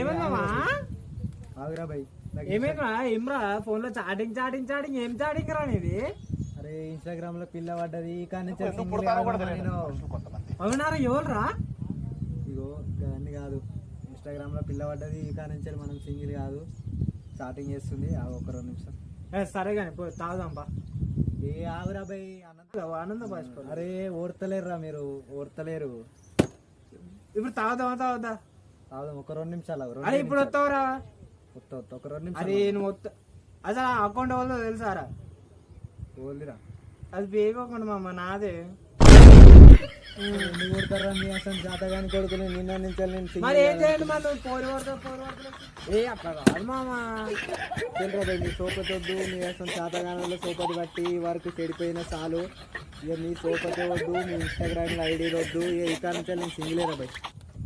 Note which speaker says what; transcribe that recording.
Speaker 1: ఏమన్నావా
Speaker 2: ఆగురా భయ్.
Speaker 1: ఏమైనా ఏమ్రా ఫోన్ లో చాటింగ్ చాటింగ్ చాటింగ్ ఏం చాటింగ్ రా నీది?
Speaker 2: అరే ఇన్స్టాగ్రామ్ లో పిల్ల పడ్డది కానీ నేను
Speaker 1: అవునారా ఎవరురా?
Speaker 2: ఇగో అన్ని కాదు, ఇన్స్టాగ్రామ్ లో పిల్ల పడ్డది కానీ మనం సింగిల్ కాదు, చాటింగ్ చేస్తుంది. ఆ ఒక 2 నిమిషం.
Speaker 1: సరే కానీ పో తాగుదాంపా.
Speaker 2: ఏ ఆగురా భయ్.
Speaker 1: ఆనంద భాష.
Speaker 2: అరే ఓడతలేరురా మీరు, ఓడతలేరు.
Speaker 1: ఇప్పుడు తాగుదామా తాగుదా?
Speaker 2: తాగుదాం, ఒక 2 నిమిషాలు.
Speaker 1: అరే ఇప్పుడు వస్తావురా?
Speaker 2: ఒక 2 నిమిషాలు.
Speaker 1: అరే నువ్వు అసలు అకౌంట్ వాళ్ళో తెలుసారా?
Speaker 2: ఓల్దిరా
Speaker 1: అది బేగ్ అకౌంట్ మామ, నాదే.
Speaker 2: ఎందుకు కొడతారా మీ అసలు జాతగాని కొడుకుని? నిన్న నుంచి నేను
Speaker 1: మరి ఏం చేయండి మరి? నువ్వు పోరు ఏ అట్లా కాదు మామ.
Speaker 2: తెలురా మీ సోపతొద్దు, మీ అసలు జాతగానంలో సోపతి బట్టి వరకు చెడిపోయిన చాలు. ఇక మీ సోపతి వద్దు, మీ ఇన్స్టాగ్రామ్ లో ఐడి వద్దు. ఇక ఇక్కడ నుంచి నేను సింగిలేరా భయ్.